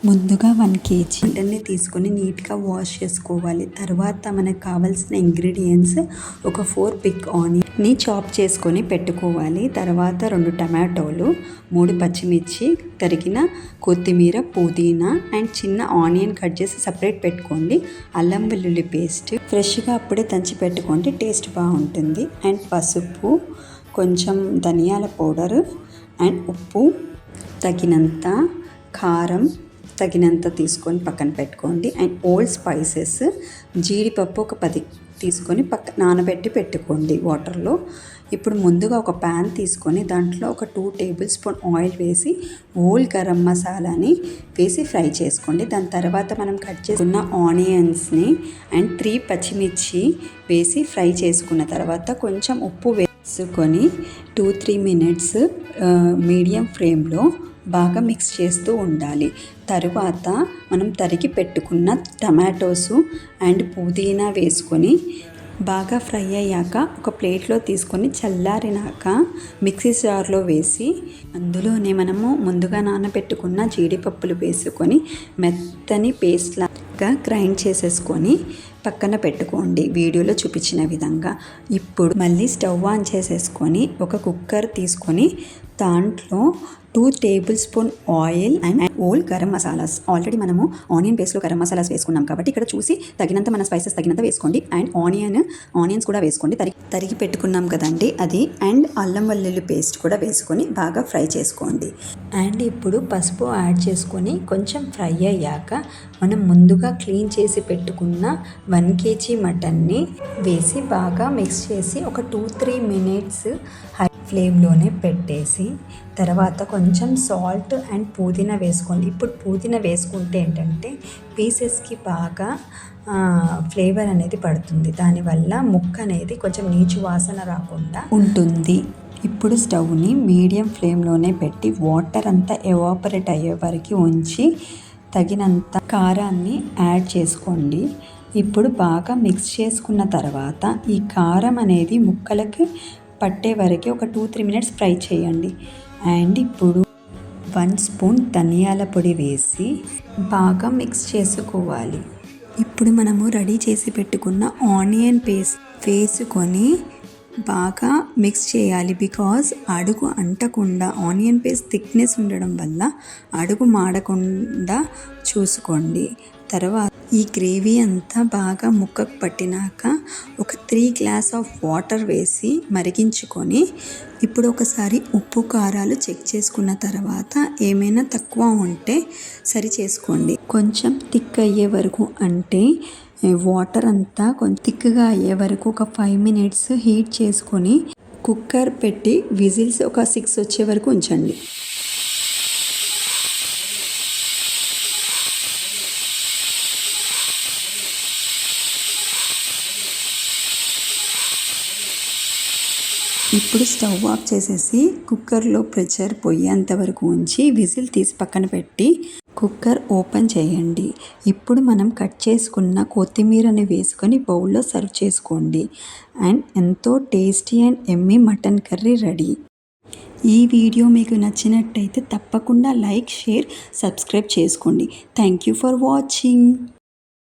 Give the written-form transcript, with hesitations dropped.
ముందుగా 1 కేజీ మటన్ని తీసుకొని నీట్గా వాష్ చేసుకోవాలి. తర్వాత మనకు కావాల్సిన ఇంగ్రీడియంట్స్ ఒక 4 బిగ్ ఆనియన్ని చాప్ చేసుకొని పెట్టుకోవాలి. తర్వాత 2 టమాటోలు, 3 పచ్చిమిర్చి, తరిగిన కొత్తిమీర, పుదీనా అండ్ చిన్న ఆనియన్ కట్ చేసి సపరేట్ పెట్టుకోండి. అల్లం వెల్లుల్లి పేస్ట్ ఫ్రెష్గా అప్పుడే దంచి పెట్టుకోండి, టేస్ట్ బాగుంటుంది. అండ్ పసుపు, కొంచెం ధనియాల పౌడర్ అండ్ ఉప్పు తగినంత, కారం తగినంత తీసుకొని పక్కన పెట్టుకోండి. అండ్ ఓల్డ్ స్పైసెస్, జీడిపప్పు ఒక 10 తీసుకొని నానబెట్టి పెట్టుకోండి వాటర్లో. ఇప్పుడు ముందుగా ఒక ప్యాన్ తీసుకొని దాంట్లో ఒక 2 టేబుల్ స్పూన్ ఆయిల్ వేసి హోల్ గరం మసాలాని వేసి ఫ్రై చేసుకోండి. దాని తర్వాత మనం కట్ చేసుకున్న ఆనియన్స్ని అండ్ 3 పచ్చిమిర్చి వేసి ఫ్రై చేసుకున్న తర్వాత కొంచెం ఉప్పు వేసుకొని 2-3 మినిట్స్ మీడియం ఫ్లేమ్లో బాగా మిక్స్ చేస్తూ ఉండాలి. తరువాత మనం తరిగి పెట్టుకున్న టమాటోసు అండ్ పుదీనా వేసుకొని బాగా ఫ్రై అయ్యాక ఒక ప్లేట్లో తీసుకొని చల్లారినాక మిక్సీ జార్లో వేసి అందులోనే మనము ముందుగా నానబెట్టుకున్న జీడిపప్పులు వేసుకొని మెత్తని పేస్ట్ లాగా గ్రైండ్ చేసేసుకొని పక్కన పెట్టుకోండి వీడియోలో చూపించిన విధంగా. ఇప్పుడు మళ్ళీ స్టవ్ ఆన్ చేసేసుకొని ఒక కుక్కర్ తీసుకొని దాంట్లో 2 table spoon oil and whole garam masalas. Already మనము ఆనియన్ పేస్ట్లో గరం మసాలాస్ వేసుకున్నాం కాబట్టి ఇక్కడ చూసి తగినంత మన స్పైసెస్ తగినంత వేసుకోండి. అండ్ ఆనియన్స్ కూడా వేసుకోండి, తరిగి పెట్టుకున్నాం కదండి అది. అండ్ అల్లం వెల్లుల్లి పేస్ట్ కూడా వేసుకొని బాగా ఫ్రై చేసుకోండి. అండ్ ఇప్పుడు పసుపు యాడ్ చేసుకొని కొంచెం ఫ్రై అయ్యాక మనం ముందుగా క్లీన్ చేసి పెట్టుకున్న 1 కేజీ మటన్ని వేసి బాగా మిక్స్ చేసి ఒక 2-3 మినిట్స్ హై ఫ్లేమ్లోనే పెట్టేసి తర్వాత కొంచెం సాల్ట్ అండ్ పుదీనా వేసుకోండి. ఇప్పుడు పుదీనా వేసుకుంటే ఏంటంటే పీసెస్కి బాగా ఫ్లేవర్ అనేది పడుతుంది, దానివల్ల ముక్క అనేది కొంచెం నీచు వాసన రాకుండా ఉంటుంది. ఇప్పుడు స్టవ్ని మీడియం ఫ్లేమ్లోనే పెట్టి వాటర్ అంతా ఎవాపరేట్ అయ్యే వరకు ఉంచి తగినంత కారాన్ని యాడ్ చేసుకోండి. ఇప్పుడు బాగా మిక్స్ చేసుకున్న తర్వాత ఈ కారం అనేది ముక్కలకి పట్టే వరకు ఒక 2-3 మినిట్స్ ఫ్రై చేయండి. అండ్ ఇప్పుడు 1 స్పూన్ ధనియాల పొడి వేసి బాగా మిక్స్ చేసుకోవాలి. ఇప్పుడు మనము రెడీ చేసి పెట్టుకున్న ఆనియన్ పేస్ట్ వేసుకొని బాగా మిక్స్ చేయాలి. బికాజ్ అడుగు అంటకుండా ఆనియన్ పేస్ట్ థిక్నెస్ ఉండడం వల్ల అడుగు మాడకుండా చూసుకోండి. తర్వాత ఈ గ్రేవీ అంతా బాగా ముక్కకు పట్టినాక ఒక 3 గ్లాస్ ఆఫ్ వాటర్ వేసి మరిగించుకొని ఇప్పుడు ఒకసారి ఉప్పు కారాలు చెక్ చేసుకున్న తర్వాత ఏమైనా తక్కువ ఉంటే సరి చేసుకోండి. కొంచెం థిక్ అయ్యే వరకు అంటే వాటర్ అంతా కొంచెం థిక్గా అయ్యే వరకు ఒక 5 మినిట్స్ హీట్ చేసుకొని కుక్కర్ పెట్టి విజిల్స్ ఒక 6 వచ్చే వరకు ఉంచండి. ఇప్పుడు స్టవ్ ఆఫ్ చేసేసి కుక్కర్లో ప్రెషర్ పోయేంత వరకు ఉంచి విజిల్ తీసి పక్కన పెట్టి కుక్కర్ ఓపెన్ చేయండి. ఇప్పుడు మనం కట్ చేసుకున్న కొత్తిమీరని వేసుకొని బౌల్లో సర్వ్ చేసుకోండి. అండ్ ఎంతో tasty and Emmy mutton curry ready. ఈ వీడియో మీకు నచ్చినట్టయితే తప్పకుండా లైక్, షేర్, సబ్స్క్రైబ్ చేసుకోండి. Thank you for watching.